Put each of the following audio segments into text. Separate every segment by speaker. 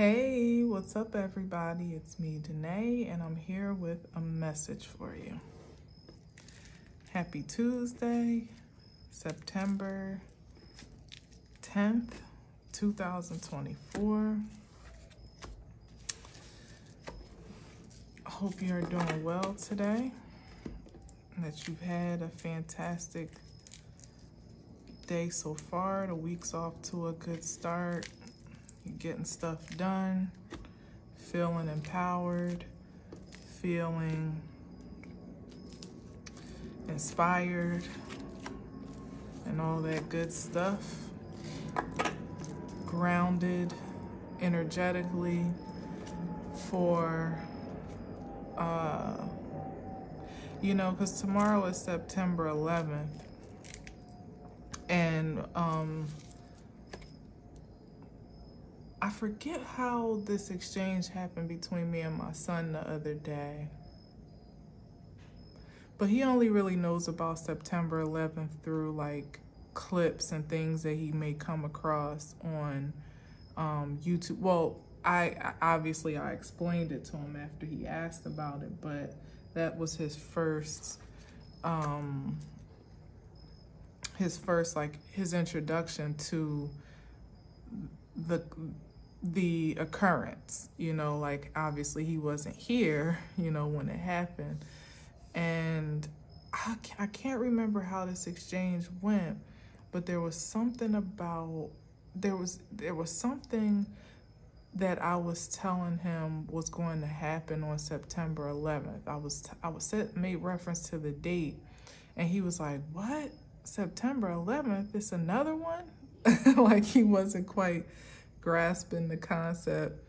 Speaker 1: Hey, what's up everybody? It's me, Danae, and I'm here with a message for you. Happy Tuesday, September 10th, 2024. I hope you are doing well today, and that you've had a fantastic day so far. The week's off to a good start. You're getting stuff done, feeling empowered, feeling inspired, and all that good stuff. Grounded energetically for, because tomorrow is September 11th. And I forget how this exchange happened between me and my son the other day. But he only really knows about September 11th through like clips and things that he may come across on YouTube. Well, I obviously explained it to him after he asked about it, but that was his first his introduction to the occurrence, like obviously he wasn't here, when it happened. And I can't remember how this exchange went, but there was something about, there was something that I was telling him was going to happen on September 11th. Made reference to the date, and he was like, "What? September 11th? It's another one?" Like he wasn't quite grasping the concept.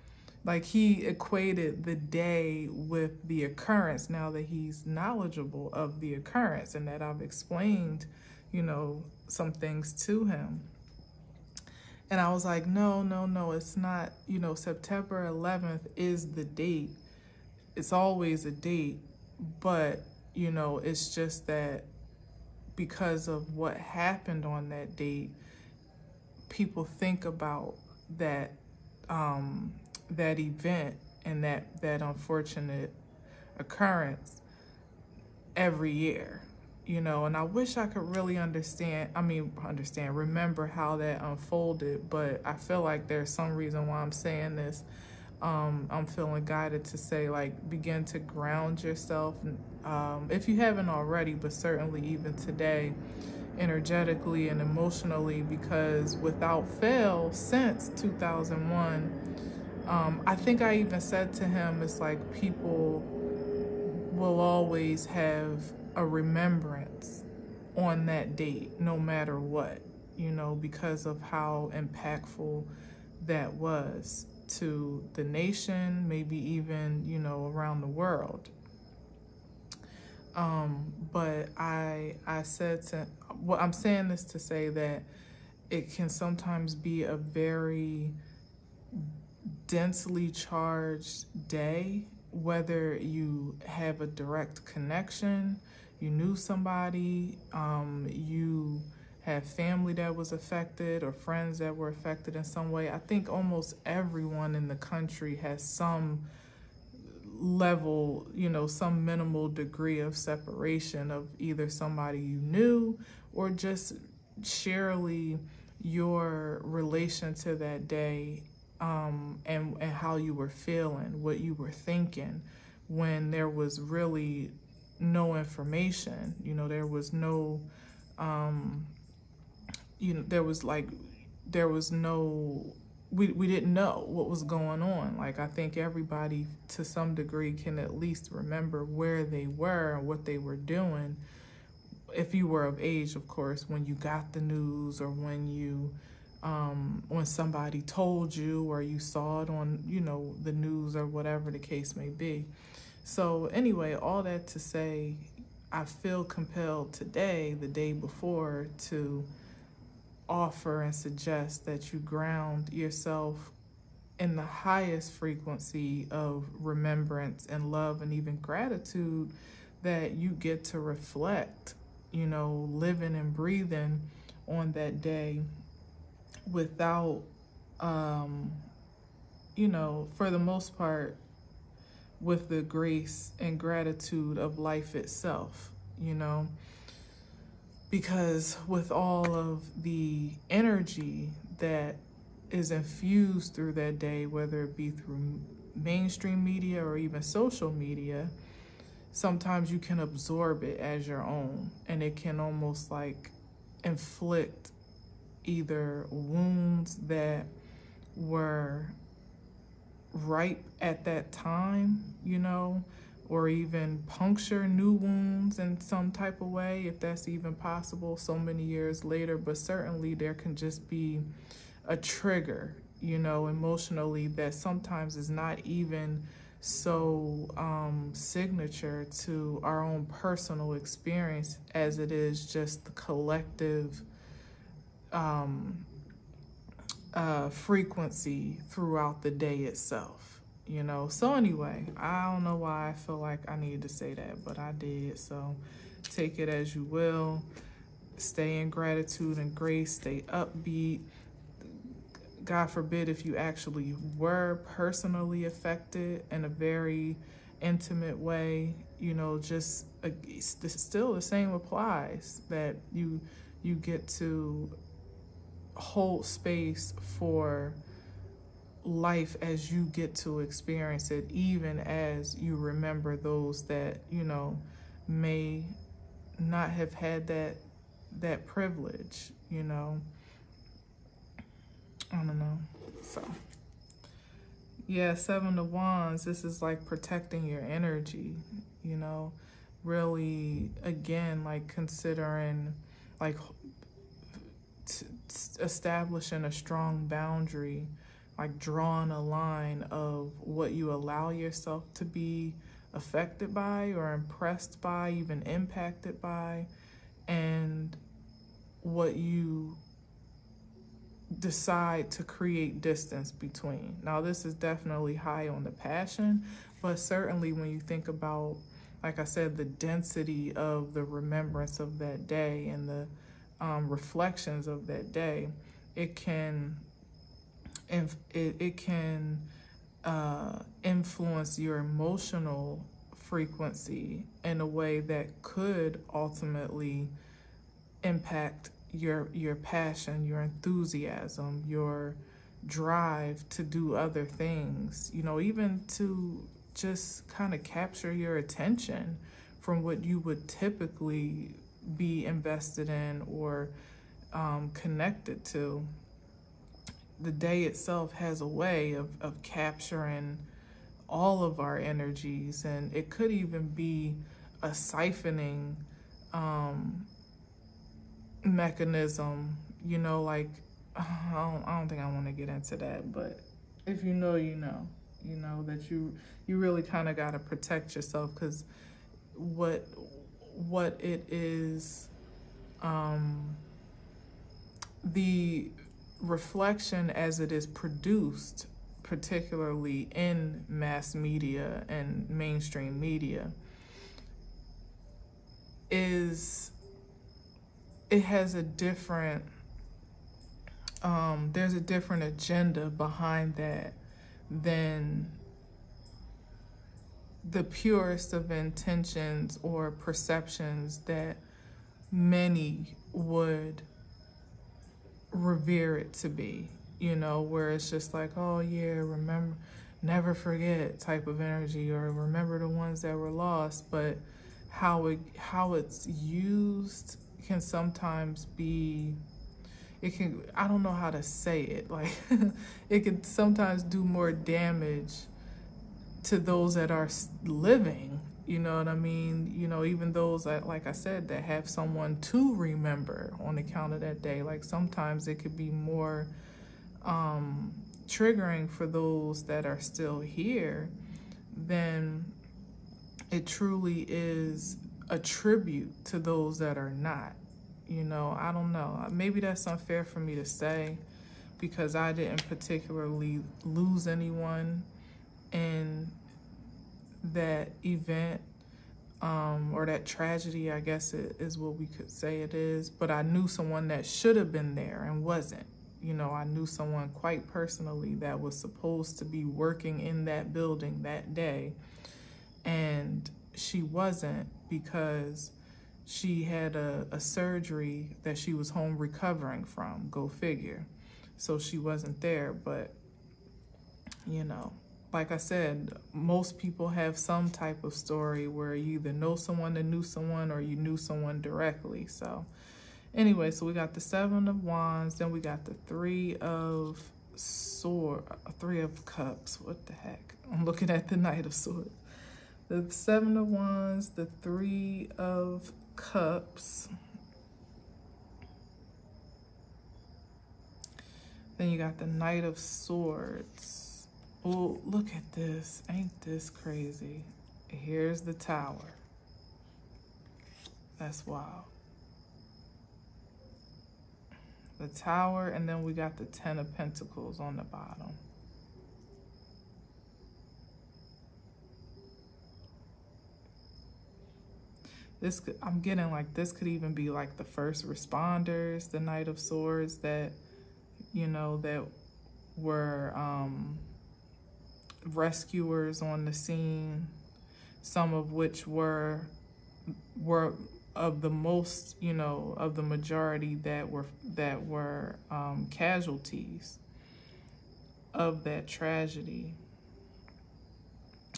Speaker 1: Like he equated the day with the occurrence, now that he's knowledgeable of the occurrence and that I've explained, some things to him. And I was like, no, it's not. September 11th is the date. It's always a date, but, it's just that because of what happened on that date, people think about that that event and that unfortunate occurrence every year, and I wish I could really remember how that unfolded, but I feel like there's some reason why I'm saying this. I'm feeling guided to say, like, begin to ground yourself, if you haven't already, but certainly even today, energetically and emotionally, because without fail, since 2001, I think I even said to him, it's like people will always have a remembrance on that date, no matter what, because of how impactful that was to the nation, maybe even, around the world. But I said I'm saying this to say that it can sometimes be a very densely charged day, whether you have a direct connection, you knew somebody, you have family that was affected or friends that were affected in some way. I think almost everyone in the country has some level, some minimal degree of separation of either somebody you knew or just sheerly your relation to that day, and how you were feeling, what you were thinking when there was really no information. There was no, we didn't know what was going on. Like, I think everybody to some degree can at least remember where they were and what they were doing, if you were of age, of course, when you got the news, or when you when somebody told you, or you saw it on, the news, or whatever the case may be. So anyway, all that to say, I feel compelled today, the day before, to offer and suggest that you ground yourself in the highest frequency of remembrance and love and even gratitude that you get to reflect, living and breathing on that day without you know, for the most part, with the grace and gratitude of life itself, you know, because with all of the energy that is infused through that day, whether it be through mainstream media or even social media, sometimes you can absorb it as your own, and it can almost like inflict either wounds that were ripe at that time, you know, or even puncture new wounds in some type of way, if that's even possible so many years later. But certainly there can just be a trigger, you know, emotionally, that sometimes is not even so signature to our own personal experience as it is just the collective frequency throughout the day itself, you know. So anyway, I don't know why I feel like I needed to say that, but I did. So take it as you will. Stay in gratitude and grace. Stay upbeat. God forbid if you actually were personally affected in a very intimate way, you know, just still the same applies, that you get to hold space for life as you get to experience it, even as you remember those that, you know, may not have had that privilege, you know. I don't know. So yeah, 7 of Wands, this is like protecting your energy, you know, really, again, like considering like establishing a strong boundary, like drawing a line of what you allow yourself to be affected by or impressed by, even impacted by, and what you decide to create distance between. Now, this is definitely high on the passion, but certainly when you think about, like I said, the density of the remembrance of that day and the reflections of that day, it can influence your emotional frequency in a way that could ultimately impact your passion, your enthusiasm, your drive to do other things, you know, even to just kind of capture your attention from what you would typically be invested in or connected to. The day itself has a way of capturing all of our energies, and it could even be a siphoning mechanism, you know, like, I don't think I want to get into that, but if you know, you know that you really kind of got to protect yourself, because what it is, the reflection as it is produced, particularly in mass media and mainstream media, it has a different, there's a different agenda behind that than the purest of intentions or perceptions that many would revere it to be, you know, where it's just like, oh yeah, remember, never forget type of energy, or remember the ones that were lost. But how it's used can sometimes be, I don't know how to say it, like it can sometimes do more damage to those that are living, you know what I mean? You know, even those that, like I said, that have someone to remember on account of that day. Like sometimes it could be more triggering for those that are still here than it truly is a tribute to those that are not. You know, I don't know. Maybe that's unfair for me to say, because I didn't particularly lose anyone in that event, or that tragedy, I guess it is what we could say it is. But I knew someone that should have been there and wasn't, You know, I knew someone quite personally that was supposed to be working in that building that day, and she wasn't because she had a surgery that she was home recovering from, go figure. So she wasn't there. But, you know, like I said, most people have some type of story where you either know someone that knew someone or you knew someone directly. So anyway, so we got the 7 of Wands, then we got the 3 of Cups. What the heck? I'm looking at the Knight of Swords. The 7 of Wands, the 3 of Cups. Then you got the Knight of Swords. Oh, look at this. Ain't this crazy? Here's the Tower. That's wild. The Tower, and then we got the 10 of Pentacles on the bottom. I'm getting like this could even be like the first responders, the Knight of Swords, that, you know, that were rescuers on the scene, some of which were of the most, you know, of the majority that were casualties of that tragedy.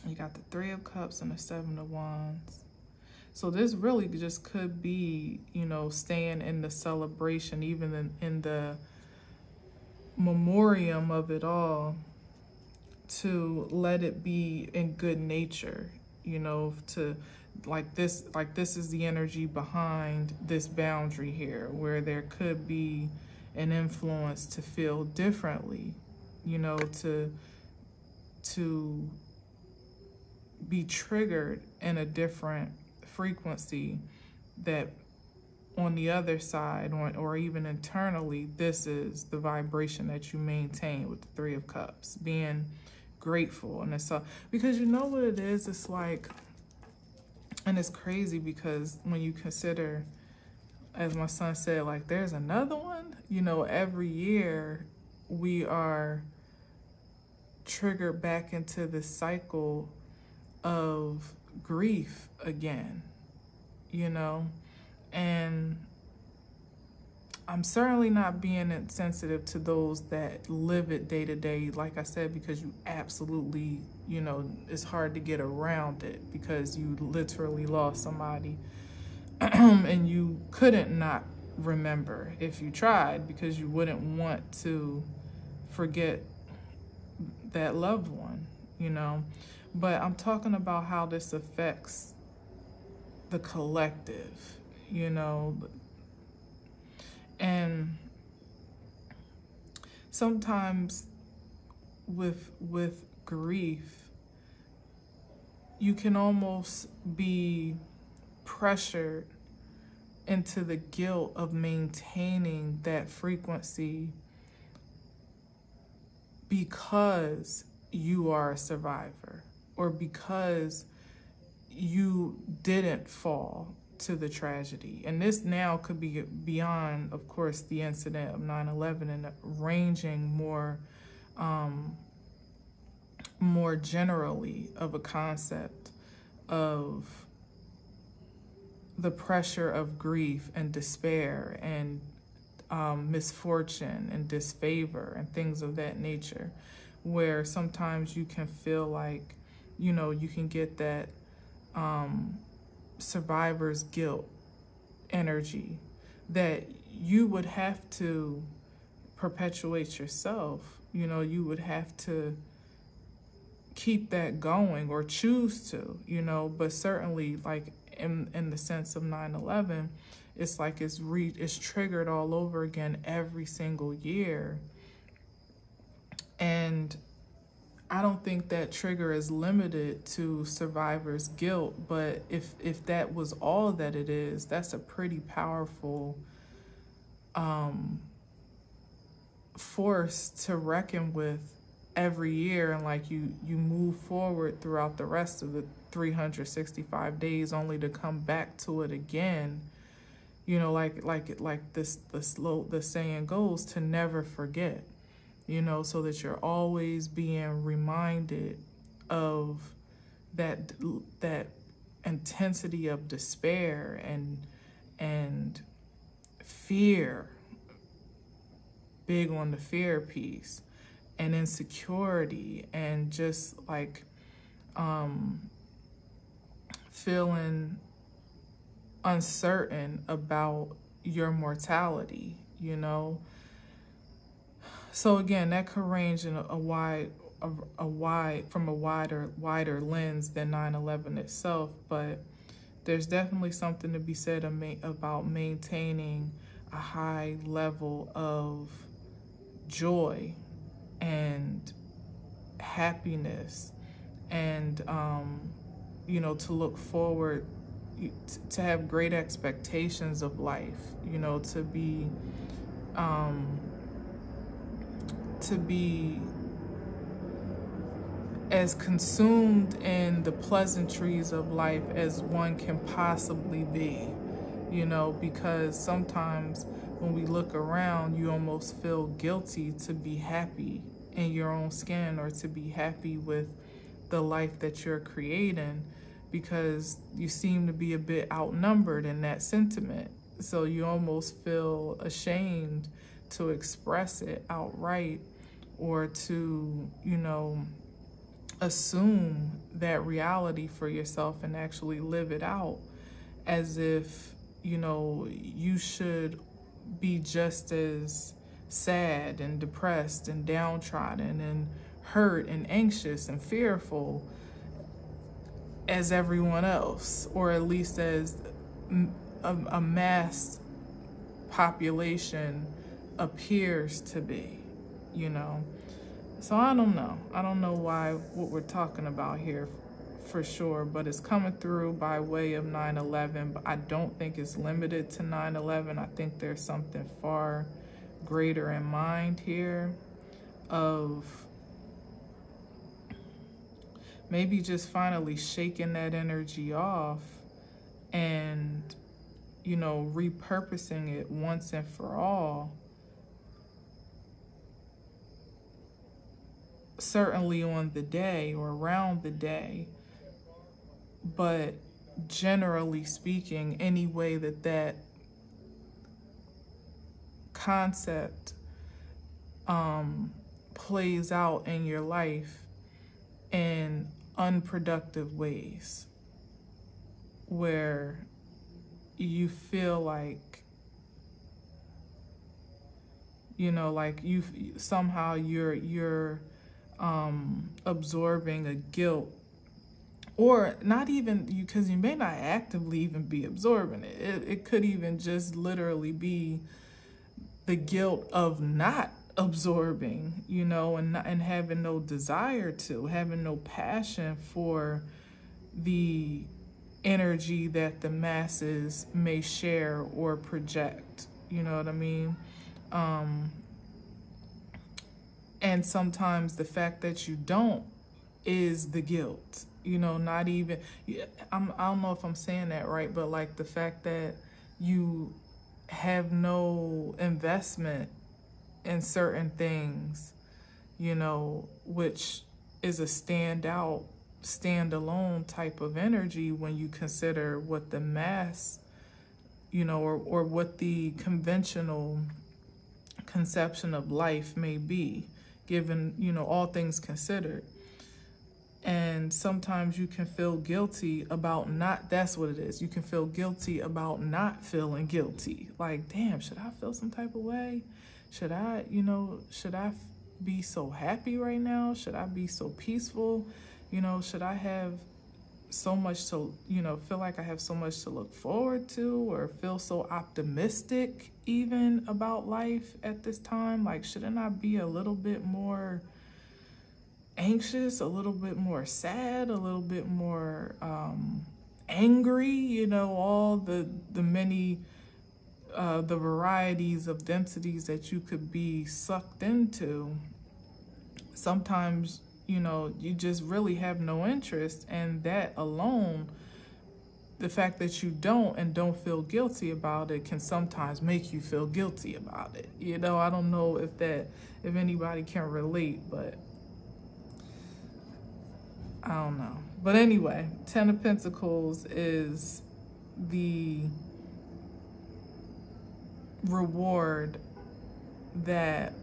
Speaker 1: You got the 3 of Cups and the 7 of Wands. So this really just could be, you know, staying in the celebration, even in the memoriam of it all, to let it be in good nature, you know, to like this is the energy behind this boundary here, where there could be an influence to feel differently, you know, to be triggered in a different frequency, that on the other side or even internally, this is the vibration that you maintain with the 3 of Cups, being grateful. And it's because you know what it is, it's like, and it's crazy because when you consider, as my son said, like there's another one, you know, every year we are triggered back into this cycle of grief again, you know. And I'm certainly not being insensitive to those that live it day to day, like I said, because you absolutely, you know, it's hard to get around it because you literally lost somebody and you couldn't not remember if you tried, because you wouldn't want to forget that loved one, you know. But I'm talking about how this affects the collective, you know. And sometimes with grief, you can almost be pressured into the guilt of maintaining that frequency because you are a survivor, or because you didn't fall to the tragedy. And this now could be beyond, of course, the incident of 9/11, and ranging more generally of a concept of the pressure of grief and despair and misfortune and disfavor and things of that nature, where sometimes you can feel like, you know, you can get that survivor's guilt energy that you would have to perpetuate yourself. You know, you would have to keep that going or choose to, you know. But certainly, like in the sense of 9/11, it's like it's triggered all over again every single year. And I don't think that trigger is limited to survivor's guilt, but if that was all that it is, that's a pretty powerful force to reckon with every year. And like you move forward throughout the rest of the 365 days only to come back to it again, you know, the saying goes, to never forget, you know, so that you're always being reminded of that intensity of despair and fear, big on the fear piece, and insecurity, and just like feeling uncertain about your mortality, you know. So again, that could range in a wider lens than 9/11 itself, but there's definitely something to be said about maintaining a high level of joy and happiness, and you know, to look forward, to have great expectations of life, you know, to be as consumed in the pleasantries of life as one can possibly be, you know, because sometimes when we look around, you almost feel guilty to be happy in your own skin, or to be happy with the life that you're creating, because you seem to be a bit outnumbered in that sentiment. So you almost feel ashamed to express it outright, or to, you know, assume that reality for yourself and actually live it out, as if, you know, you should be just as sad and depressed and downtrodden and hurt and anxious and fearful as everyone else, or at least as a mass population appears to be, you know. So I don't know what we're talking about here for sure, but it's coming through by way of 9/11. But I don't think it's limited to 9/11. I think there's something far greater in mind here, of maybe just finally shaking that energy off and, you know, repurposing it once and for all. Certainly on the day or around the day, but generally speaking, any way that concept plays out in your life in unproductive ways, where you feel like, you know, like somehow you're absorbing a guilt, or not even you, because you may not actively even be absorbing it. It could even just literally be the guilt of not absorbing, you know, and having no desire to, having no passion for the energy that the masses may share or project, you know what I mean? And sometimes the fact that you don't is the guilt, you know, not even, I don't know if I'm saying that right, but like the fact that you have no investment in certain things, you know, which is a standalone type of energy when you consider what the mass, you know, or what the conventional conception of life may be, given, you know, all things considered. And sometimes you can feel guilty about not, that's what it is. You can feel guilty about not feeling guilty. Like, damn, should I feel some type of way? Should I, you know, should I be so happy right now? Should I be so peaceful? You know, should I have so much to, you know, feel like I have so much to look forward to, or feel so optimistic even about life at this time? Like, shouldn't I be a little bit more anxious, a little bit more sad, a little bit more angry, you know, all the many the varieties of densities that you could be sucked into. Sometimes, you know, you just really have no interest, and that alone the fact that you don't feel guilty about it can sometimes make you feel guilty about it. You know, I don't know if anybody can relate, but I don't know. But anyway, 10 of Pentacles is the reward that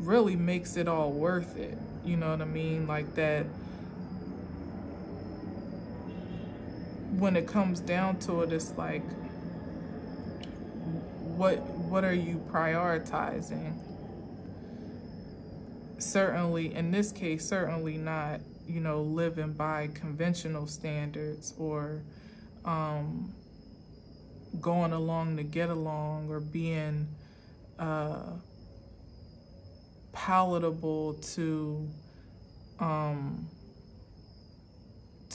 Speaker 1: really makes it all worth it. You know what I mean? Like that, when it comes down to it, it's like, what are you prioritizing? Certainly, in this case, certainly not, you know, living by conventional standards or going along to get along, or being palatable to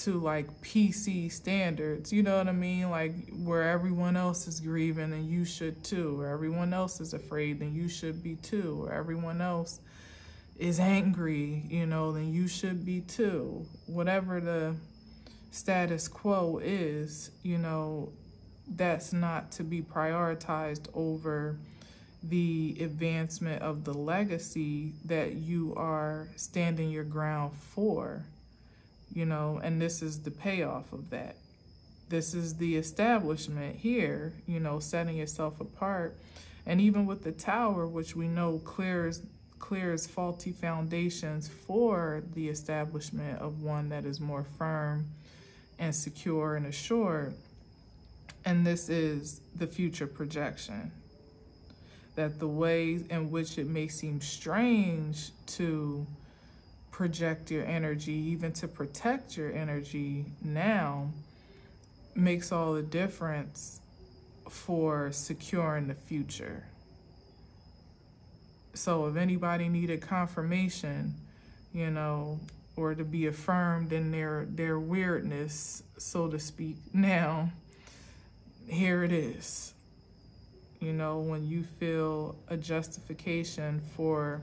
Speaker 1: like PC standards, you know what I mean? Like where everyone else is grieving and you should too, or everyone else is afraid and you should be too, or everyone else is angry, you know, then you should be too. Whatever the status quo is, you know, that's not to be prioritized over the advancement of the legacy that you are standing your ground for, you know, and this is the payoff of that. This is the establishment here, you know, setting yourself apart. And even with the Tower, which we know clears faulty foundations for the establishment of one that is more firm and secure and assured. And this is the future projection. That the ways in which it may seem strange to project your energy, even to protect your energy now, makes all the difference for securing the future. So if anybody needed confirmation, you know, or to be affirmed in their weirdness, so to speak, now, here it is. You know, when you feel a justification for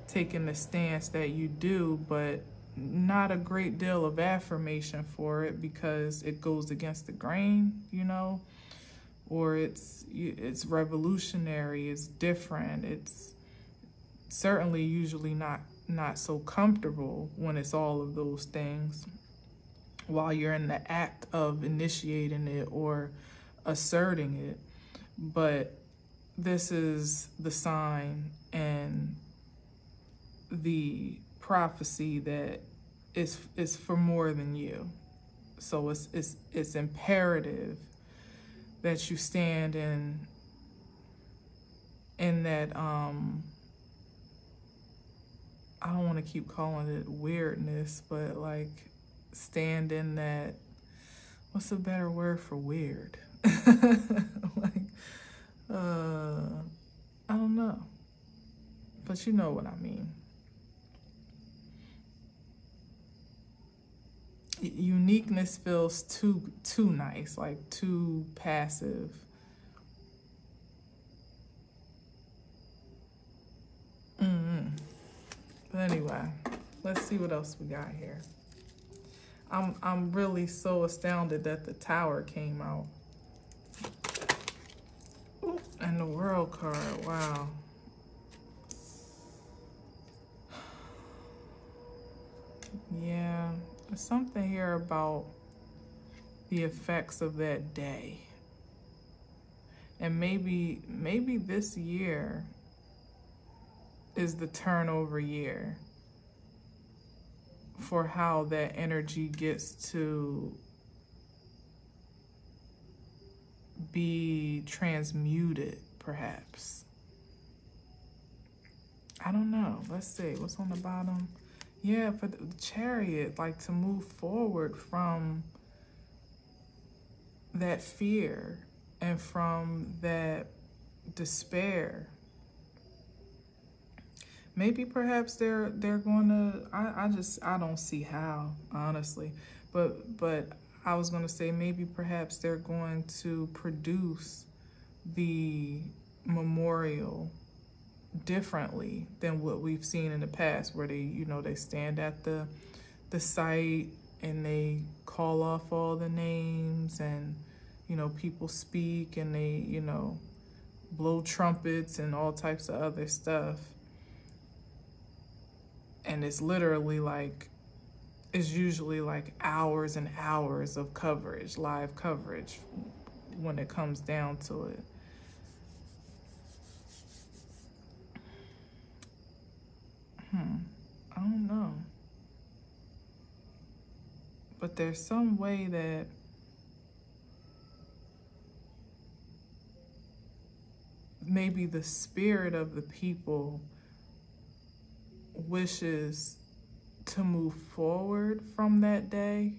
Speaker 1: taking the stance that you do, but not a great deal of affirmation for it because it goes against the grain, you know, or it's revolutionary, it's different, it's certainly usually not so comfortable when it's all of those things while you're in the act of initiating it or asserting it. But this is the sign and the prophecy that is for more than you. So it's imperative that you stand in that I don't want to keep calling it weirdness, but like stand in that, what's a better word for weird? Like, I don't know, but you know what I mean. Uniqueness feels too nice, like too passive. But anyway, let's see what else we got here. I'm really so astounded that the Tower came out. Ooh, and the World card, wow. Yeah, there's something here about the effects of that day. And maybe this year is the turnover year for how that energy gets to be transmuted, perhaps. I don't know. Let's see. What's on the bottom? Yeah, for the Chariot, like to move forward from that fear and from that despair. Maybe perhaps they're going to, I don't see how, honestly, but I was going to say maybe perhaps they're going to produce the memorial differently than what we've seen in the past, where they, you know, they stand at the site and they call off all the names, and, you know, people speak, and they, you know, blow trumpets and all types of other stuff. And it's literally like, it's usually like hours and hours of coverage, live coverage, when it comes down to it. I don't know. But there's some way that maybe the spirit of the people wishes to move forward from that day.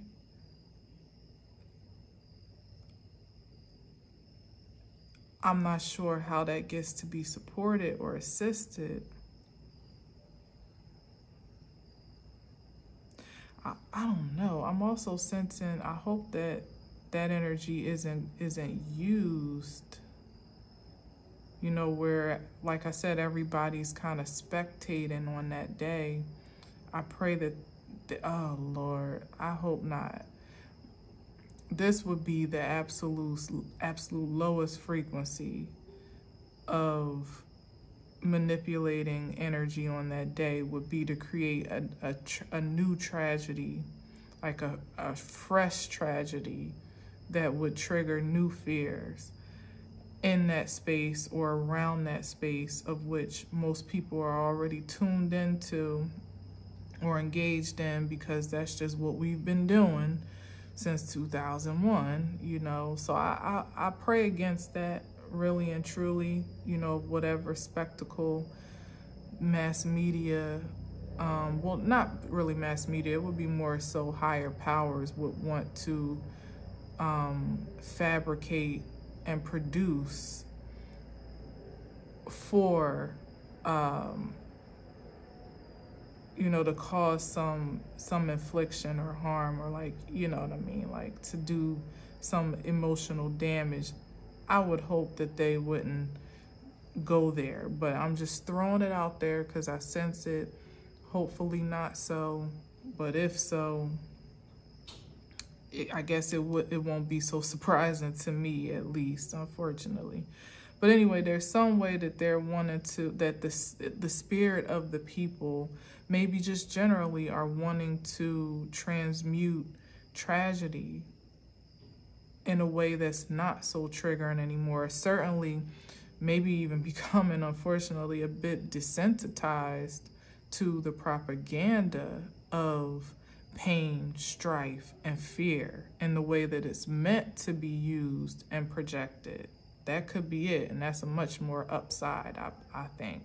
Speaker 1: I'm not sure how that gets to be supported or assisted. I don't know. I'm also sensing, I hope that that energy isn't used, you know, where, like I said, everybody's kind of spectating on that day. I pray that, oh Lord, I hope not. This would be the absolute lowest frequency of manipulating energy on that day, would be to create a new tragedy, like a fresh tragedy that would trigger new fears in that space or around that space, of which most people are already tuned into or engaged in, because that's just what we've been doing since 2001, you know. So I pray against that, really and truly, you know, whatever spectacle mass media, well, not really mass media, it would be more so higher powers would want to fabricate and produce for, you know, to cause some infliction or harm, or, like, you know what I mean, like to do some emotional damage. I would hope that they wouldn't go there, but I'm just throwing it out there because I sense it. Hopefully not so, but if so, I guess it won't be so surprising to me, at least, unfortunately. But anyway, there's some way that they're wanting to, that the spirit of the people, maybe just generally, are wanting to transmute tragedy in a way that's not so triggering anymore. Certainly, maybe even becoming, unfortunately, a bit desensitized to the propaganda of pain, strife, and fear in the way that it's meant to be used and projected. That could be it, and that's a much more upside, I think.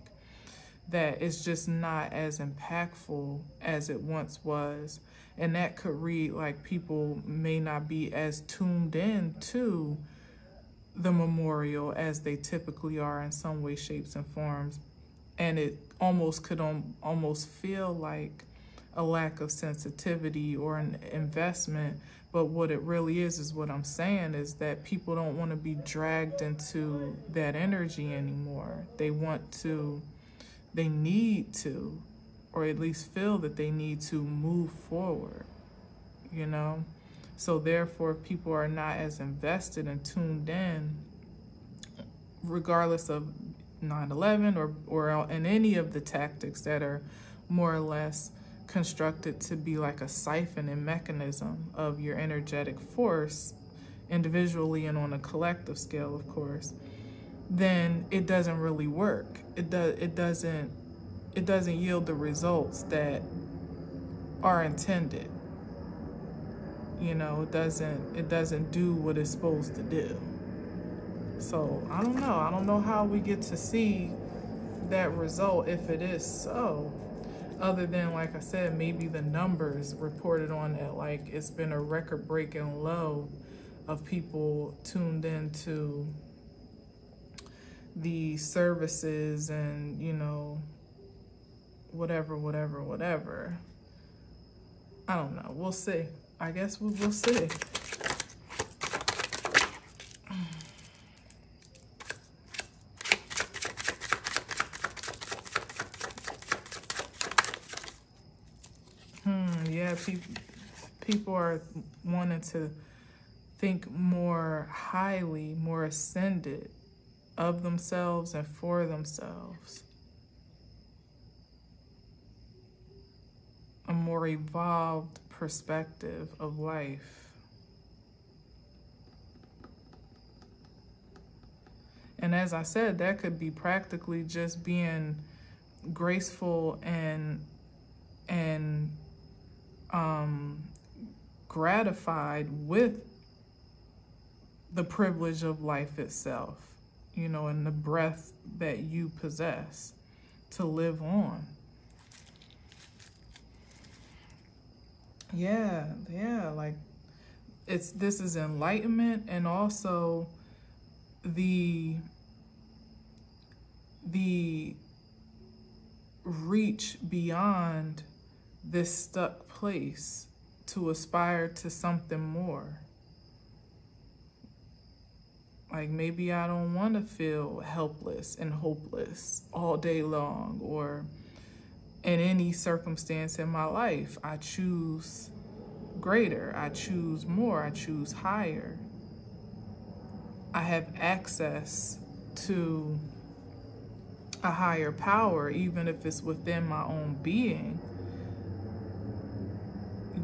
Speaker 1: That it's just not as impactful as it once was. And that could read like people may not be as tuned in to the memorial as they typically are in some way, shapes, and forms. And it almost could almost feel like a lack of sensitivity or an investment. But what it really is what I'm saying is that people don't want to be dragged into that energy anymore. They need to, or at least feel that they need to move forward, you know? So therefore, if people are not as invested and tuned in, regardless of 9/11 or in any of the tactics that are more or less constructed to be like a siphoning mechanism of your energetic force, individually and on a collective scale, of course, then it doesn't really work. It doesn't yield the results that are intended. You know, it doesn't do what it's supposed to do. So I don't know how we get to see that result, if it is so, other than, like I said, maybe the numbers reported on that, like it's been a record-breaking low of people tuned into the services and, you know, whatever. I don't know. We'll see. I guess we'll see. Yeah, People are wanting to think more highly, more ascended of themselves and for themselves. A more evolved perspective of life. And as I said, that could be practically just being graceful and gratified with the privilege of life itself, you know, and the breath that you possess to live on. Yeah, like this is enlightenment, and also the reach beyond this stuck place to aspire to something more. Like, maybe I don't want to feel helpless and hopeless all day long, or in any circumstance in my life. I choose greater, I choose more, I choose higher. I have access to a higher power, even if it's within my own being,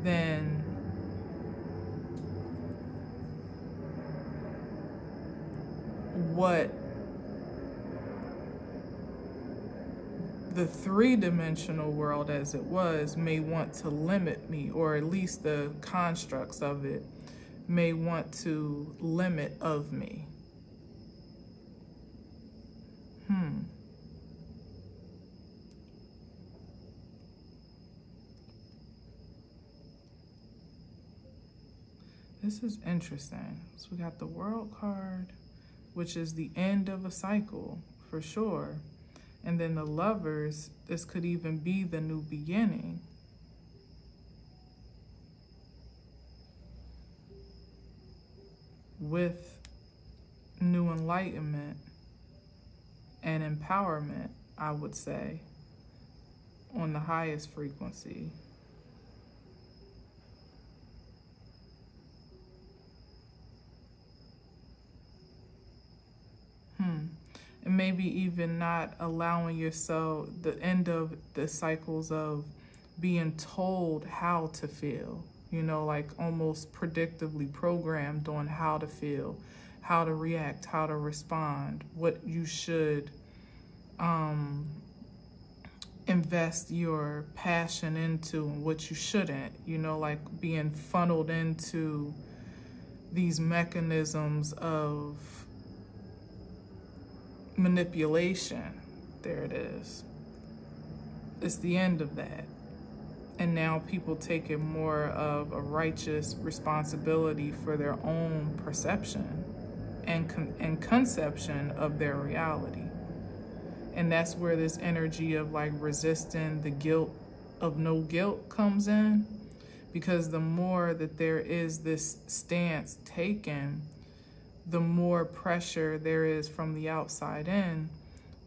Speaker 1: then what the three-dimensional world as it was may want to limit me, or at least the constructs of it may want to limit of me. This is interesting. So we got the World card, which is the end of a cycle, for sure. And then the Lovers, this could even be the new beginning. With new enlightenment and empowerment, I would say, on the highest frequency. And maybe even not allowing yourself the end of the cycles of being told how to feel, you know, like almost predictably programmed on how to feel, how to react, how to respond, what you should invest your passion into and what you shouldn't, you know, like being funneled into these mechanisms of manipulation. There it is. It's the end of that. And now people take it more of a righteous responsibility for their own perception and conception of their reality. And that's where this energy of like resisting the guilt of no guilt comes in, because the more that there is this stance taken, the more pressure there is from the outside in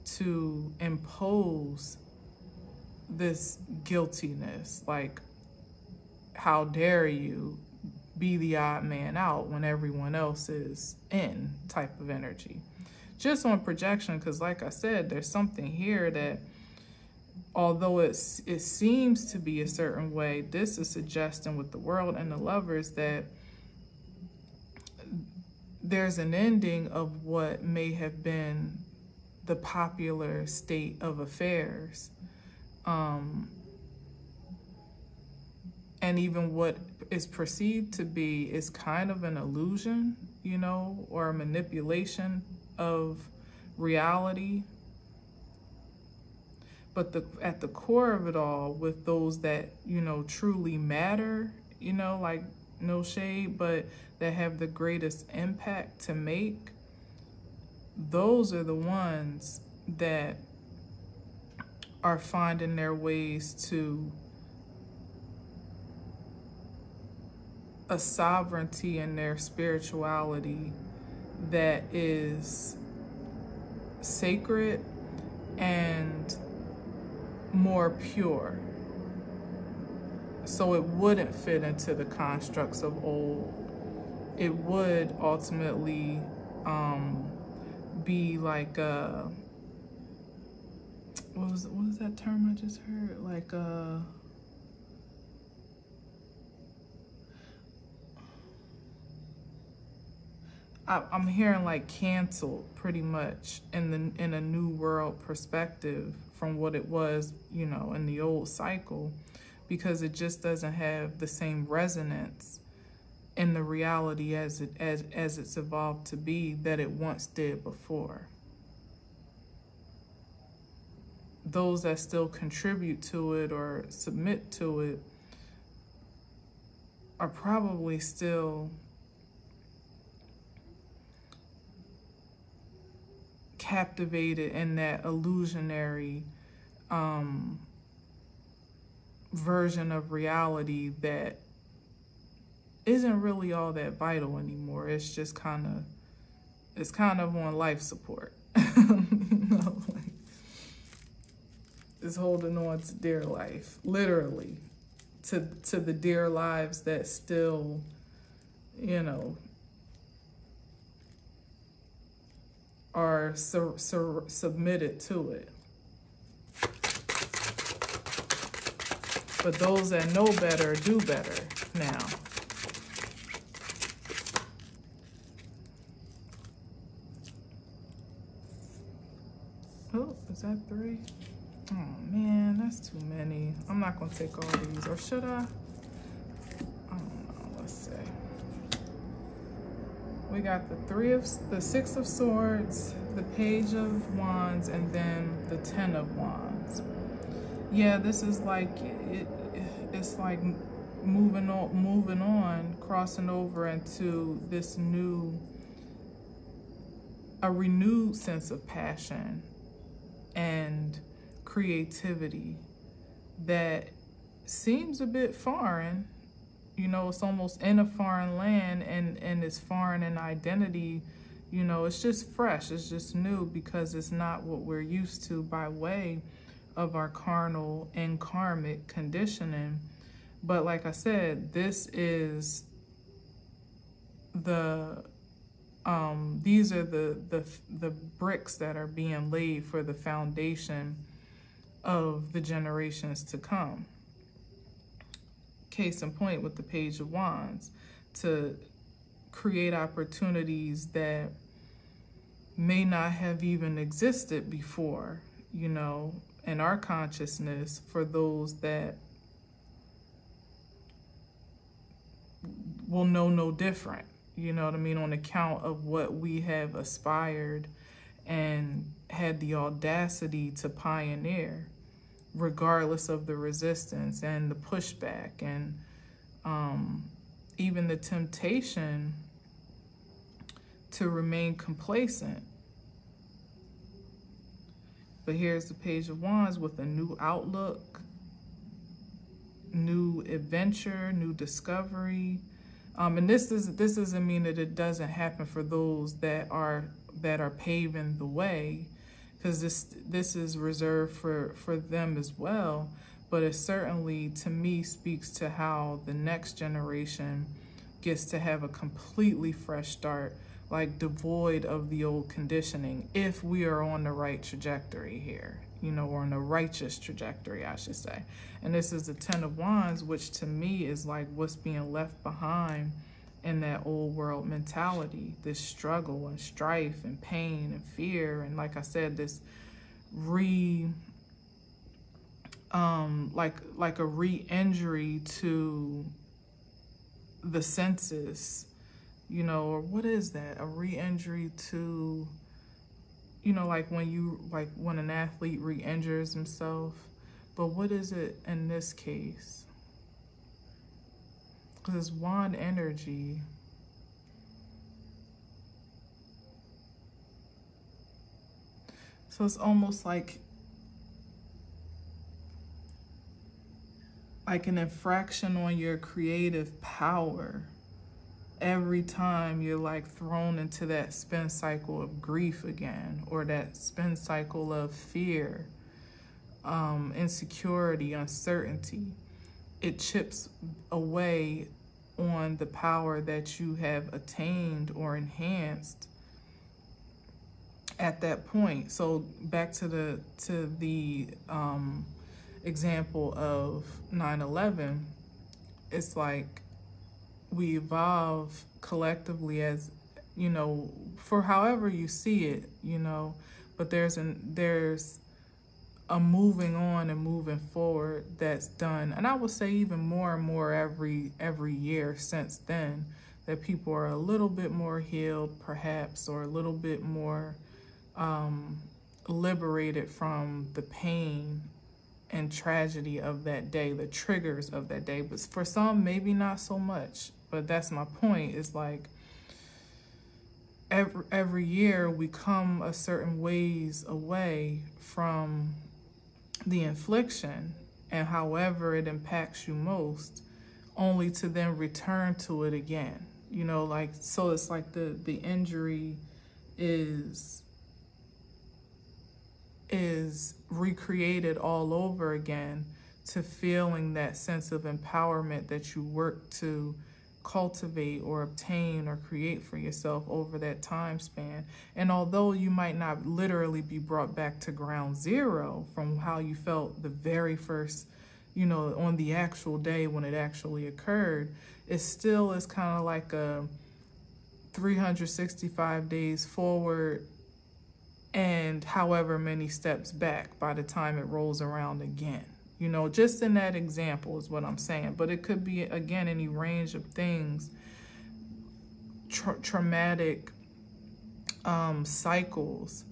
Speaker 1: to impose this guiltiness, like, how dare you be the odd man out when everyone else is in type of energy. Just on projection, because like I said, there's something here that, although it seems to be a certain way, this is suggesting with the World and the Lovers that there's an ending of what may have been the popular state of affairs. And even what is perceived to be is kind of an illusion, you know, or a manipulation of reality. But at the core of it all, with those that, you know, truly matter, you know, like, no shade, but that have the greatest impact to make, those are the ones that are finding their ways to a sovereignty in their spirituality that is sacred and more pure. so it wouldn't fit into the constructs of old. It would ultimately be like what was that term I just heard? Like I'm hearing like canceled pretty much in a new world perspective from what it was, you know, in the old cycle, because it just doesn't have the same resonance in the reality as it's evolved to be that it once did before. Those that still contribute to it or submit to it are probably still captivated in that illusionary version of reality that isn't really all that vital anymore. It's just kind of on life support. You know, like, it's holding on to dear life, literally, to the dear lives that still, you know, are submitted to it. But those that know better do better now. Oh, is that 3? Oh man, that's too many. I'm not gonna take all these, or should I? I don't know, let's see. We got the 6 of Swords, the Page of Wands, and then the 10 of Wands. Yeah, this is like, it's like moving on, crossing over into this a renewed sense of passion and creativity that seems a bit foreign. You know, it's almost in a foreign land, and it's foreign in identity. You know, it's just fresh, it's just new, because it's not what we're used to by way of our carnal and karmic conditioning. But like I said, this is these are the bricks that are being laid for the foundation of the generations to come. Case in point with the Page of Wands, to create opportunities that may not have even existed before, you know, in our consciousness, for those that will know no different, you know what I mean, on account of what we have aspired and had the audacity to pioneer, regardless of the resistance and the pushback and even the temptation to remain complacent. But here's the Page of Wands with a new outlook, new adventure, new discovery. And this doesn't mean that it doesn't happen for those that are paving the way, because this is reserved for them as well. But it certainly, to me, speaks to how the next generation gets to have a completely fresh start, like devoid of the old conditioning, if we are on the right trajectory here, you know, or on the righteous trajectory, I should say. And this is the 10 of Wands, which to me is like what's being left behind in that old world mentality, this struggle and strife and pain and fear. And like I said, this like a re-injury to the senses, you know, or what is that? A re-injury to, you know, like when an athlete re-injures himself. But what is it in this case? Because it's wand energy. So it's almost like an infraction on your creative power every time you're like thrown into that spin cycle of grief again, or that spin cycle of fear, insecurity, uncertainty. it chips away on the power that you have attained or enhanced at that point. So back to the example of 9/11, it's like we evolve collectively as, you know, for however you see it, you know, but there's a moving on and moving forward that's done. And I would say even more and more every year since then, that people are a little bit more healed perhaps, or a little bit more liberated from the pain and tragedy of that day, the triggers of that day. But for some, maybe not so much. But that's my point. It's like every year we come a certain ways away from the infliction, and however it impacts you most, only to then return to it again. You know, like, so it's like the injury is recreated all over again, to feeling that sense of empowerment that you work to cultivate or obtain or create for yourself over that time span. And although you might not literally be brought back to ground zero from how you felt the very first, you know, on the actual day when it actually occurred, it still is kind of like a 365 days forward and however many steps back by the time it rolls around again. You know, just in that example is what I'm saying. But it could be, again, any range of things, traumatic cycles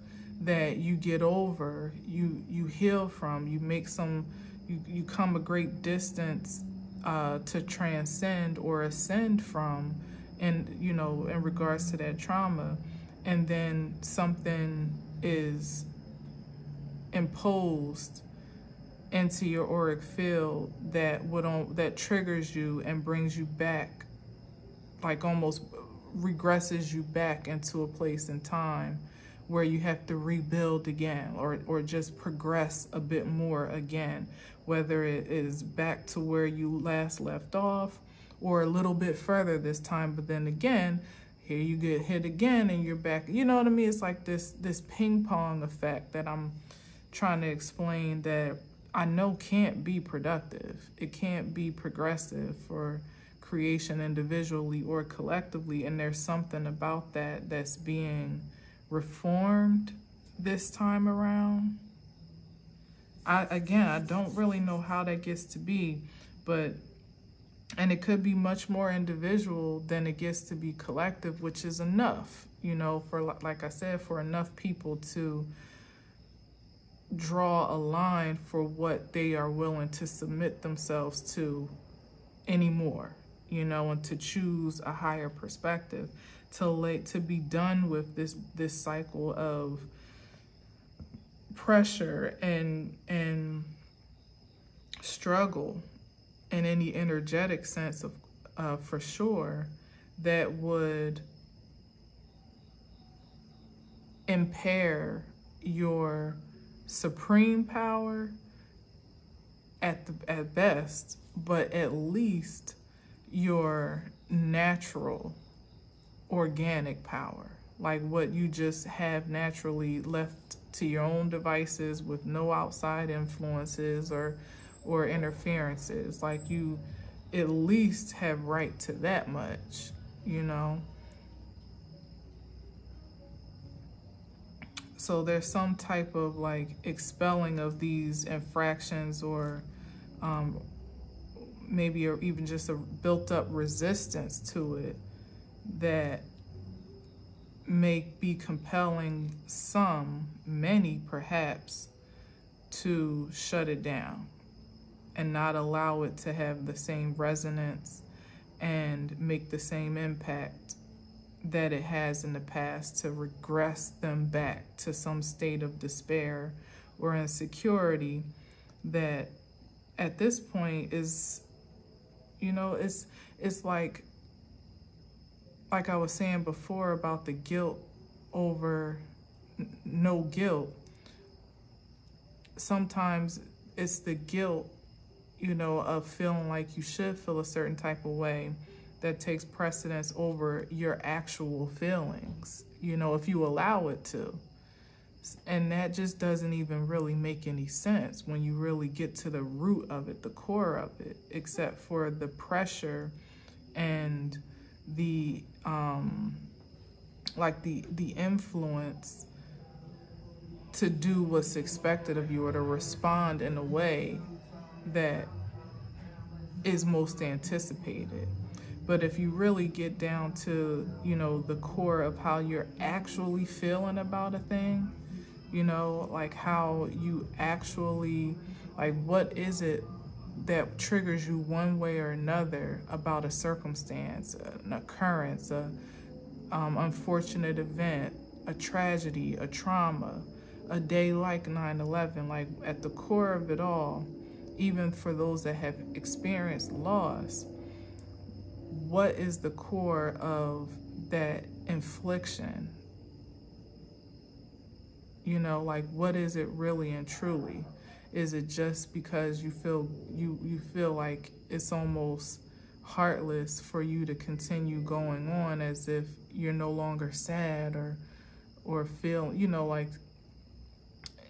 Speaker 1: that you get over, you heal from, you make some, you come a great distance to transcend or ascend from, and, you know, in regards to that trauma. And then something is imposed into your auric field that triggers you and brings you back, like almost regresses you back into a place in time where you have to rebuild again, or just progress a bit more again, whether it is back to where you last left off or a little bit further this time. But then again, here you get hit again and you're back. You know what I mean? It's like this ping pong effect that I'm trying to explain, that I know can't be productive. It can't be progressive for creation individually or collectively. And there's something about that that's being reformed this time around. I don't really know how that gets to be, and it could be much more individual than it gets to be collective, which is enough, you know, for, like I said, for enough people to draw a line for what they are willing to submit themselves to anymore, you know, and to choose a higher perspective, to be done with this cycle of pressure and struggle in any energetic sense of for sure, that would impair your supreme power at best, but at least your natural organic power, like what you just have naturally left to your own devices with no outside influences or interferences. Like, you at least have right to that much, you know. So there's some type of like expelling of these infractions, or maybe even just a built up resistance to it, that may be compelling many perhaps, to shut it down and not allow it to have the same resonance and make the same impact that it has in the past, to regress them back to some state of despair or insecurity that at this point is, you know, it's like I was saying before about the guilt over no guilt. Sometimes it's the guilt, you know, of feeling like you should feel a certain type of way that takes precedence over your actual feelings, you know, if you allow it to. And that just doesn't even really make any sense when you really get to the root of it, the core of it, except for the pressure and the the influence to do what's expected of you, or to respond in a way that is most anticipated. But if you really get down to, you know, the core of how you're actually feeling about a thing, you know, like how you actually, like, what is it that triggers you one way or another about a circumstance, an occurrence, a unfortunate event, a tragedy, a trauma, a day like 9/11, like at the core of it all, even for those that have experienced loss, what is the core of that infliction? You know, like, what is it really and truly? Is it just because you feel you feel like it's almost heartless for you to continue going on as if you're no longer sad, or feel, you know, like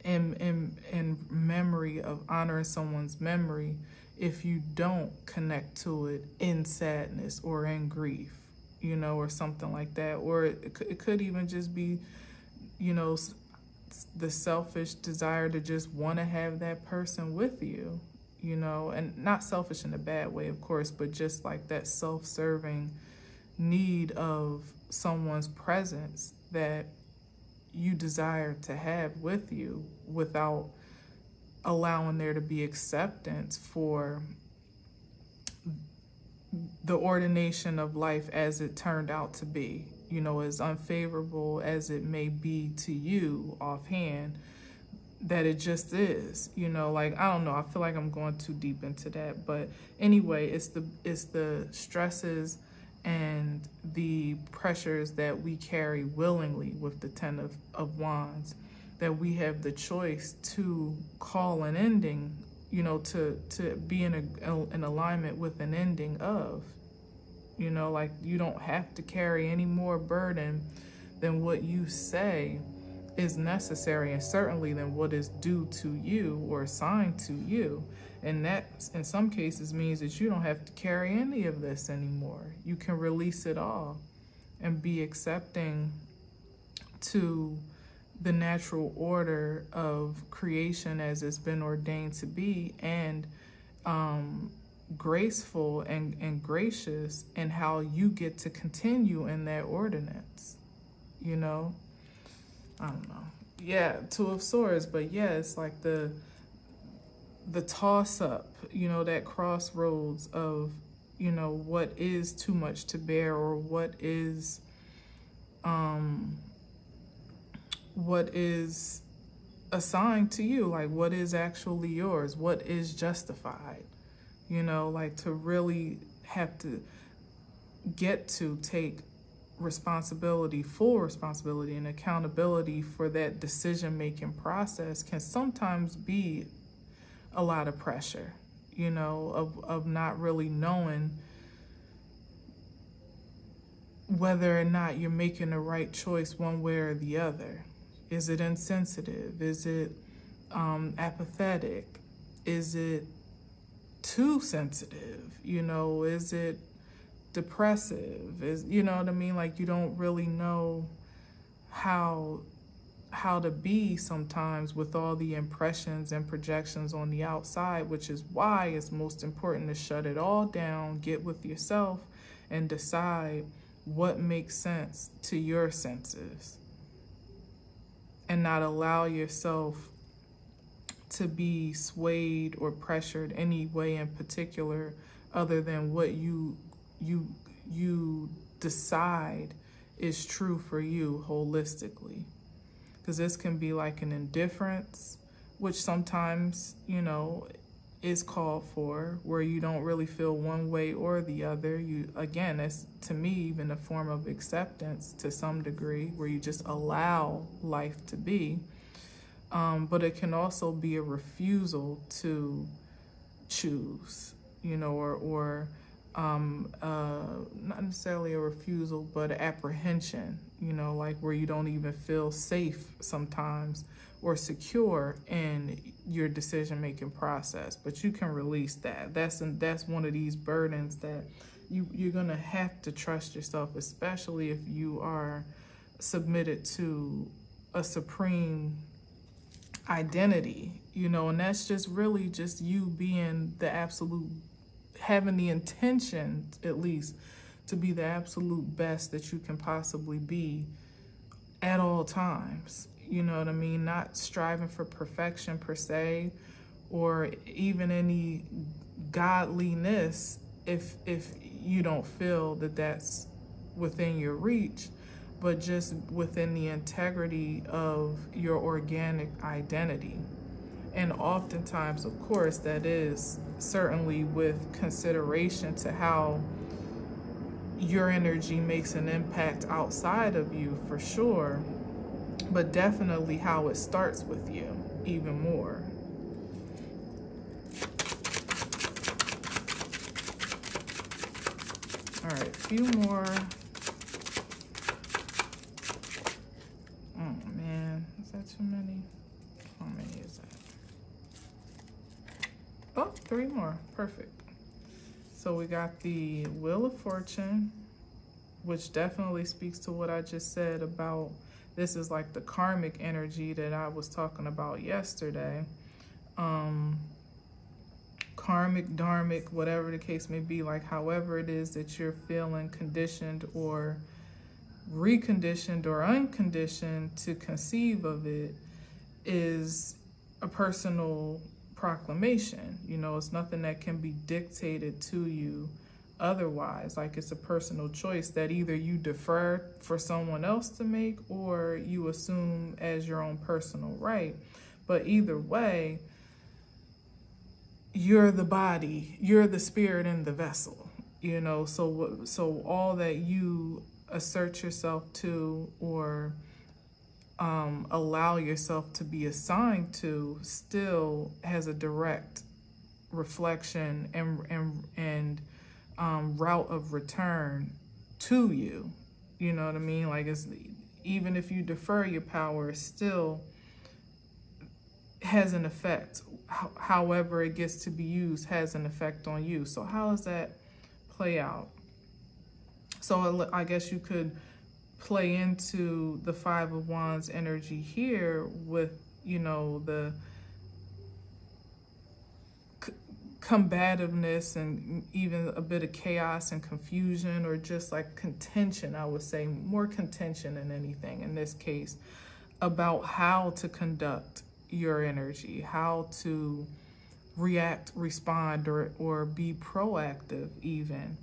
Speaker 1: in memory of honoring someone's memory, if you don't connect to it in sadness or in grief, you know, or something like that. Or it could even just be, you know, the selfish desire to just want to have that person with you, you know, and not selfish in a bad way, of course, but just like that self-serving need of someone's presence that you desire to have with you, without allowing there to be acceptance for the ordination of life as it turned out to be, you know, as unfavorable as it may be to you offhand, that it just is, you know, like, I don't know, I feel like I'm going too deep into that, but anyway, it's the stresses and the pressures that we carry willingly with the Ten of Wands, that we have the choice to call an ending, you know, to be in alignment with an ending of, you know, like, you don't have to carry any more burden than what you say is necessary, and certainly than what is due to you or assigned to you. And that, in some cases, means that you don't have to carry any of this anymore. You can release it all and be accepting to the natural order of creation as it's been ordained to be, and graceful and gracious in how you get to continue in that ordinance, you know? I don't know. Yeah, Two of Swords, but yeah, it's like the toss-up, you know, that crossroads of, you know, what is too much to bear, or what is assigned to you, like what is actually yours, what is justified, you know, like to really have to get to take responsibility, full responsibility and accountability for that decision-making process can sometimes be a lot of pressure, you know, of not really knowing whether or not you're making the right choice one way or the other. Is it insensitive? Is it apathetic? Is it too sensitive? You know, is it depressive? Is, you know what I mean? Like, you don't really know how to be sometimes with all the impressions and projections on the outside, which is why it's most important to shut it all down, get with yourself, and decide what makes sense to your senses, and not allow yourself to be swayed or pressured any way in particular other than what you decide is true for you holistically. Because this can be like an indifference, which sometimes, you know, is called for, where you don't really feel one way or the other. You, again, it's to me even a form of acceptance to some degree, where you just allow life to be. But it can also be a refusal to choose, you know, or not necessarily a refusal, but an apprehension, you know, like where you don't even feel safe sometimes or secure in your decision-making process. But you can release that. That's one of these burdens that you're gonna have to trust yourself, especially if you are submitted to a supreme identity, you know, and that's just really just you being the absolute, having the intention at least to be the absolute best that you can possibly be at all times. You know what I mean? Not striving for perfection per se, or even any godliness if you don't feel that that's within your reach, but just within the integrity of your organic identity. And oftentimes, of course, that is certainly with consideration to how your energy makes an impact outside of you, for sure, but definitely how it starts with you even more. All right, a few more. Oh man, is that too many? How many is that? Oh, 3 more, perfect. So we got the Wheel of Fortune, which definitely speaks to what I just said about, this is like the karmic energy that I was talking about yesterday. Karmic, dharmic, whatever the case may be, like however it is that you're feeling conditioned or reconditioned or unconditioned to conceive of it, is a personal proclamation. You know, it's nothing that can be dictated to you otherwise. Like, it's a personal choice that either you defer for someone else to make or you assume as your own personal right. But either way, you're the body, you're the spirit in the vessel, you know. So all that you assert yourself to or allow yourself to be assigned to still has a direct reflection and route of return to you. You know what I mean? Like, it's, even if you defer your power, it still has an effect. However it gets to be used has an effect on you. So how does that play out? So I guess you could play into the 5 of Wands energy here with, you know, the combativeness and even a bit of chaos and confusion, or just like contention. I would say more contention than anything in this case about how to conduct your energy, how to react, respond, or be proactive even.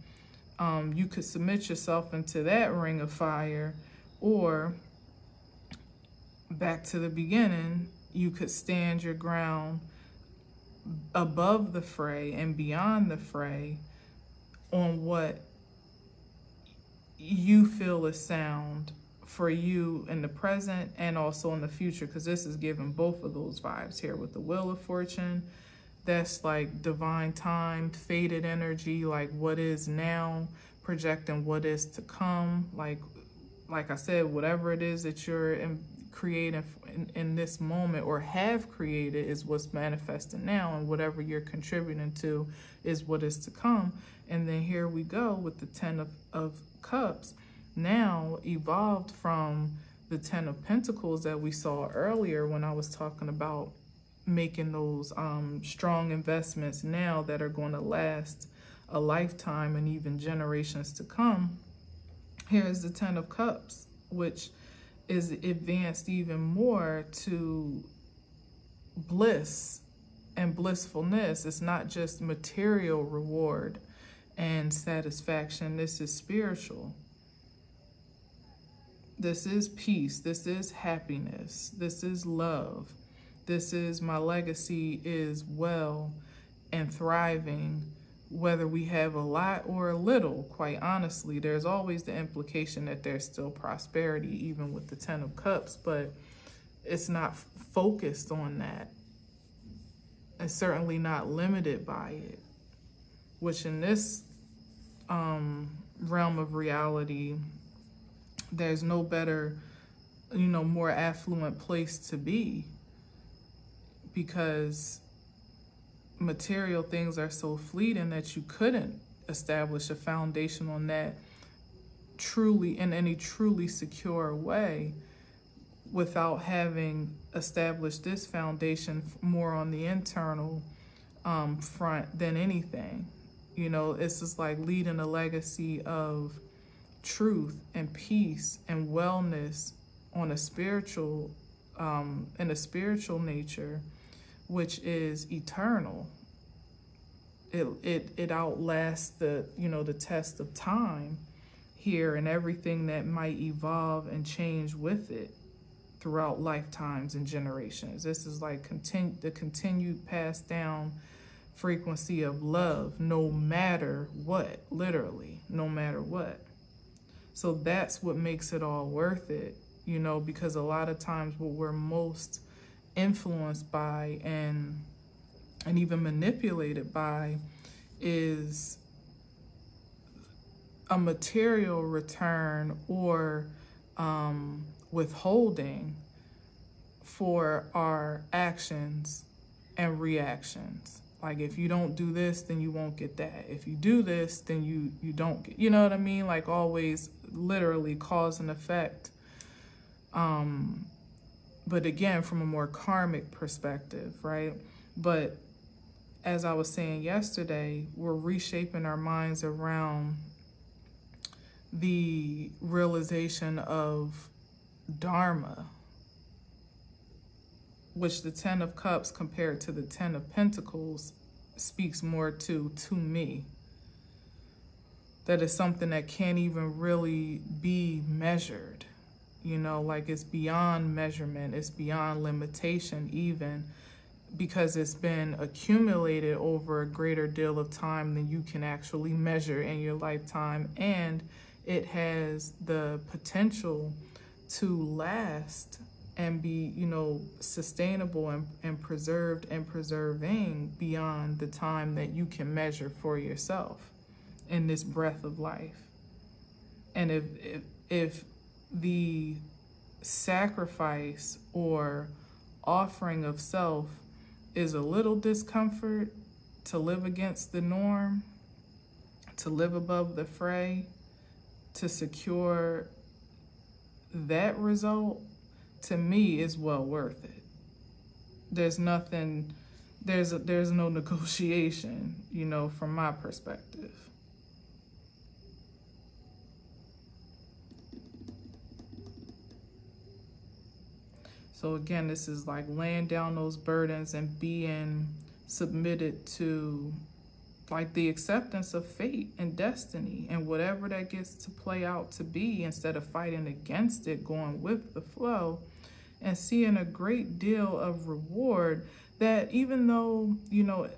Speaker 1: You could submit yourself into that ring of fire, or back to the beginning, you could stand your ground above the fray and beyond the fray on what you feel is sound for you in the present and also in the future, because this is giving both of those vibes here with the Wheel of Fortune. That's like divine time, fated energy, like what is now, projecting what is to come. Like I said, whatever it is that you're creating in this moment or have created is what's manifesting now, and whatever you're contributing to is what is to come. And then here we go with the 10 of Cups, now evolved from the 10 of Pentacles that we saw earlier when I was talking about making those strong investments now that are going to last a lifetime and even generations to come. Here's the 10 of Cups, which is advanced even more to bliss and blissfulness. It's not just material reward and satisfaction. This is spiritual. This is peace. This is happiness. This is love. This is my legacy is well and thriving, whether we have a lot or a little. Quite honestly, there's always the implication that there's still prosperity, even with the 10 of Cups, but it's not focused on that. and certainly not limited by it, which in this realm of reality, there's no better, more affluent place to be, because material things are so fleeting that you couldn't establish a foundation on that truly, in any truly secure way, without having established this foundation more on the internal front than anything. It's just like leading a legacy of truth and peace and wellness on a spiritual, in a spiritual nature, which is eternal. It outlasts the, the test of time here, and everything that might evolve and change with it throughout lifetimes and generations. This is like the continued passed down frequency of love, no matter what, literally, no matter what. So that's what makes it all worth it, because a lot of times what we're most influenced by and even manipulated by is a material return or withholding for our actions and reactions. Like, if you don't do this, then you won't get that. If you do this, then you don't get, you know what I mean? Like, always literally cause and effect. But again, from a more karmic perspective, right? But as I was saying yesterday, we're reshaping our minds around the realization of Dharma, which the 10 of Cups compared to the 10 of Pentacles speaks more to me. That is something that can't even really be measured. Like, it's beyond measurement, it's beyond limitation even, because it's been accumulated over a greater deal of time than you can actually measure in your lifetime, and it has the potential to last and be, sustainable and preserved and preserving beyond the time that you can measure for yourself in this breath of life. And if the sacrifice or offering of self is a little discomfort to live against the norm, to live above the fray, to secure that result, to me, is well worth it. There's nothing, there's no negotiation, from my perspective. So again, this is like laying down those burdens and being submitted to like the acceptance of fate and destiny and whatever that gets to play out to be, instead of fighting against it, going with the flow and seeing a great deal of reward that, even though,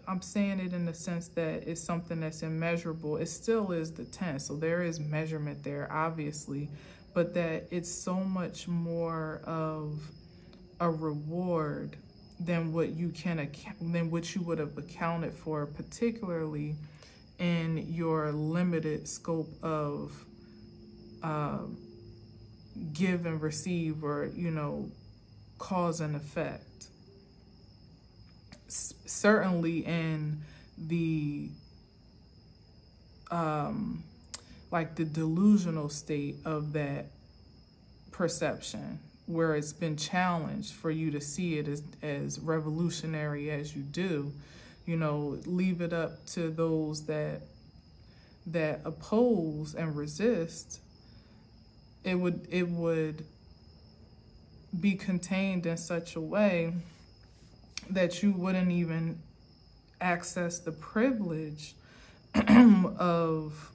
Speaker 1: I'm saying it in the sense that it's something that's immeasurable, it still is the 10. So there is measurement there, obviously, but that it's so much more of a reward than what you would have accounted for, particularly in your limited scope of give and receive, or cause and effect. Certainly in the like the delusional state of that perception, where it's been challenged for you to see it as revolutionary as you do, leave it up to those that oppose and resist. It would be contained in such a way that you wouldn't even access the privilege of,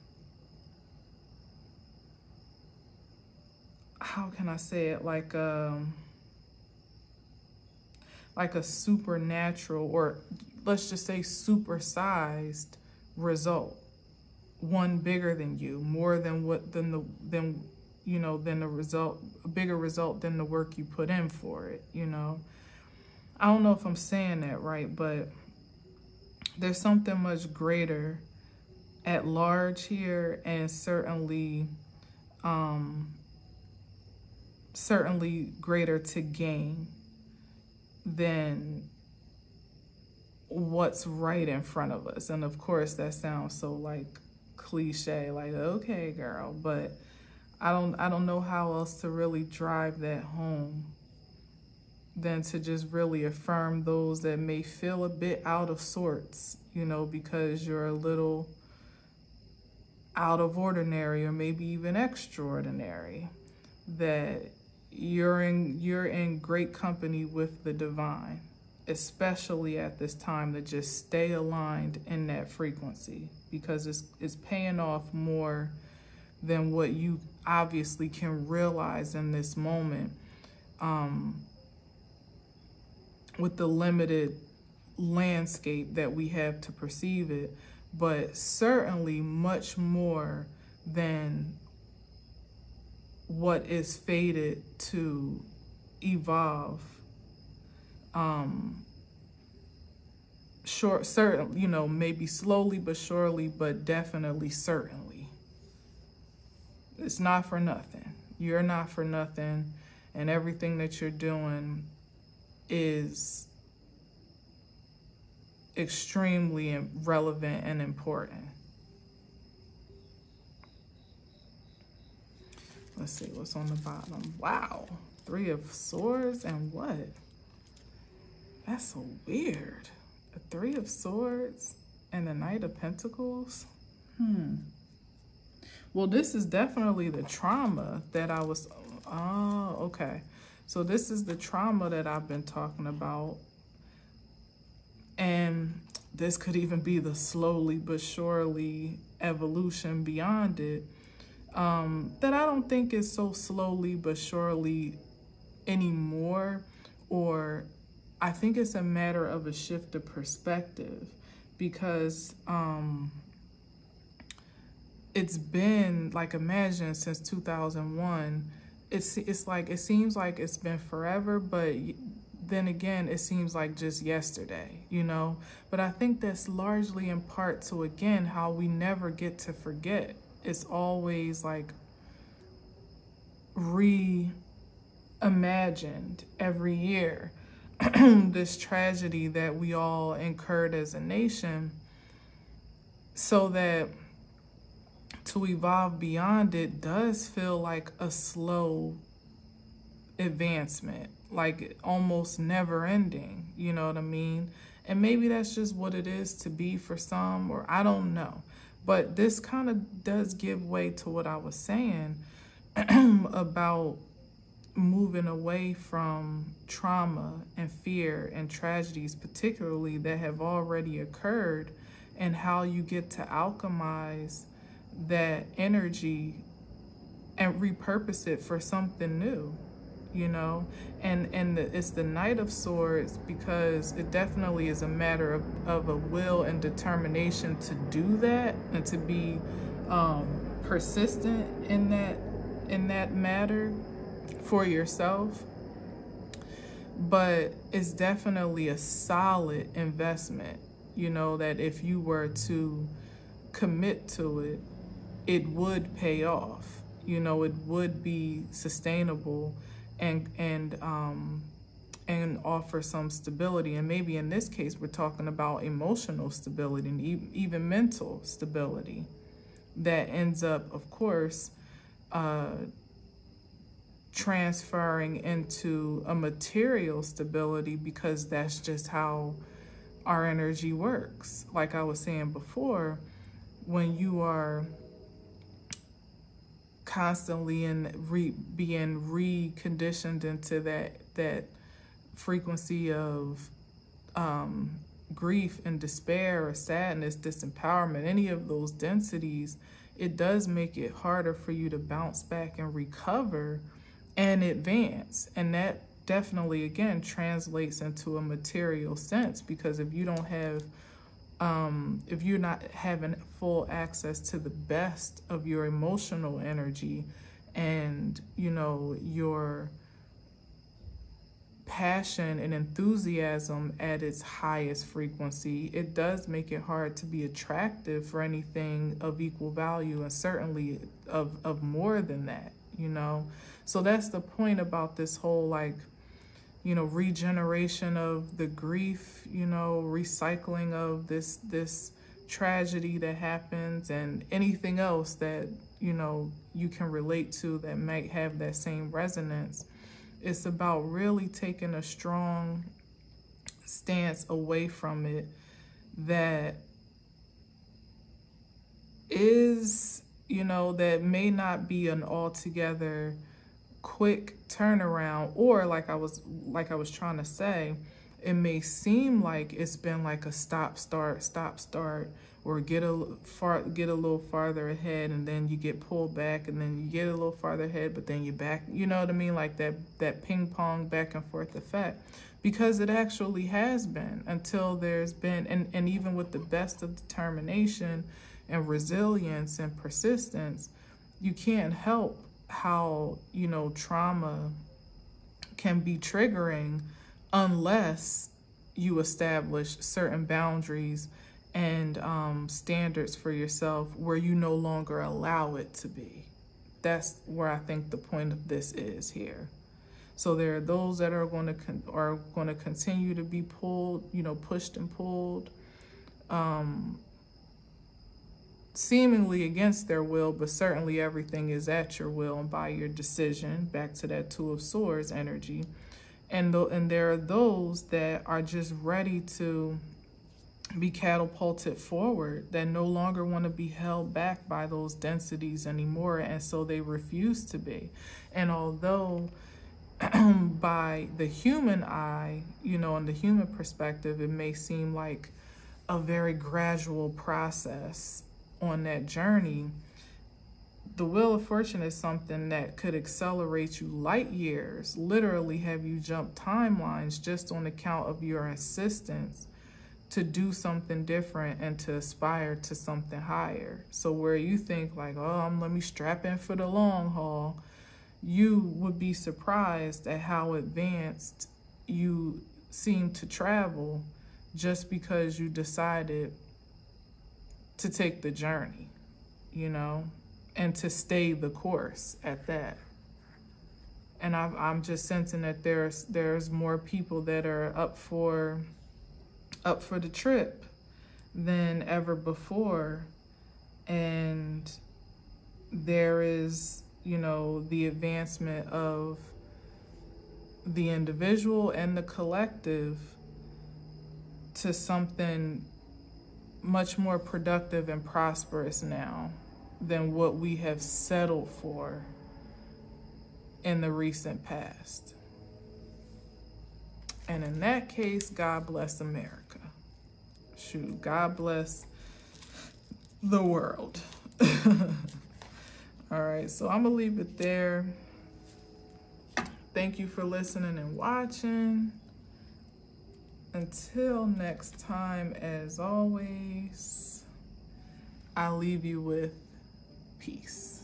Speaker 1: how can I say it, like a supernatural, or let's just say supersized result, one bigger than you, more than the result, a bigger result than the work you put in for it. I don't know if I'm saying that right, but there's something much greater at large here, and certainly greater to gain than what's right in front of us. And of course that sounds so like cliche, like, okay girl, but I don't know how else to really drive that home than to just really affirm those that may feel a bit out of sorts, you know, because you're a little out of ordinary or maybe even extraordinary, that you're in great company with the divine, especially at this time, to just stay aligned in that frequency, because it's paying off more than what you obviously can realize in this moment, with the limited landscape that we have to perceive it, but certainly much more than what is fated to evolve. Certain, you know, maybe slowly but surely, but definitely certainly. It's not for nothing. You're not for nothing, and everything that you're doing is extremely relevant and important. Let's see what's on the bottom. Wow, 3 of Swords and what? That's so weird. A 3 of Swords and a Knight of Pentacles. Well, this is definitely the trauma that I was, oh, okay. So this is the trauma that I've been talking about. And this could even be the slowly but surely evolution beyond it. That I don't think is so slowly but surely anymore, or I think it's a matter of a shift of perspective, because it's been like, imagine since 2001, it's like, it seems like it's been forever, but then again, it seems like just yesterday, you know? But I think that's largely in part to, again, how we never get to forget. It's always like reimagined every year. This tragedy that we all incurred as a nation, so that to evolve beyond it does feel like a slow advancement, like almost never ending, you know what I mean? And maybe that's just what it is to be for some, or I don't know. But this kind of does give way to what I was saying about moving away from trauma and fear and tragedies, particularly that have already occurred, and how you get to alchemize that energy and repurpose it for something new, you know? It's the Knight of Swords, because it definitely is a matter of a will and determination to do that, and to be persistent in that matter for yourself. But it's definitely a solid investment, you know, that if you were to commit to it, it would pay off, you know, it would be sustainable and offer some stability. And maybe in this case, we're talking about emotional stability and even mental stability that ends up, of course, transferring into a material stability, because that's just how our energy works. Like I was saying before, when you are constantly being reconditioned into that frequency of grief and despair or sadness, disempowerment, any of those densities, it does make it harder for you to bounce back and recover and advance. And that definitely, again, translates into a material sense, because if you don't have, if you're not having full access to the best of your emotional energy, and, you know, your passion and enthusiasm at its highest frequency, it does make it hard to be attractive for anything of equal value, and certainly of more than that, you know? So that's the point about this whole, like, you know, regeneration of the grief, you know, recycling of this tragedy that happens, and anything else that, you know, you can relate to that might have that same resonance. It's about really taking a strong stance away from it that is, you know, that may not be an altogether quick turnaround, or like I was trying to say, it may seem like it's been like a stop start, or get a little farther ahead, and then you get pulled back, and then you get a little farther ahead, but then you back, you know what I mean? Like that ping pong back and forth effect, because it actually has been, until there's been, and even with the best of determination and resilience and persistence, you can't help how, you know, trauma can be triggering unless you establish certain boundaries and standards for yourself where you no longer allow it to be. That's where I think the point of this is here. So there are those that are going to continue to be pulled, you know, pushed and pulled, seemingly against their will, but certainly everything is at your will and by your decision, back to that Two of Swords energy. And there are those that are just ready to be catapulted forward, that no longer want to be held back by those densities anymore, and so they refuse to be. And although by the human eye, you know, in the human perspective, it may seem like a very gradual process on that journey, the Wheel of Fortune is something that could accelerate you light years, literally have you jump timelines, just on account of your insistence to do something different and to aspire to something higher. So where you think like, oh, let me strap in for the long haul, you would be surprised at how advanced you seem to travel just because you decided to take the journey, you know, and to stay the course at that. And I'm just sensing that there's more people that are up for the trip than ever before. And there is, you know, the advancement of the individual and the collective to something much more productive and prosperous now than what we have settled for in the recent past. And in that case, God bless America. Shoot, God bless the world. All right, so I'm gonna leave it there. Thank you for listening and watching. Until next time, as always, I leave you with peace.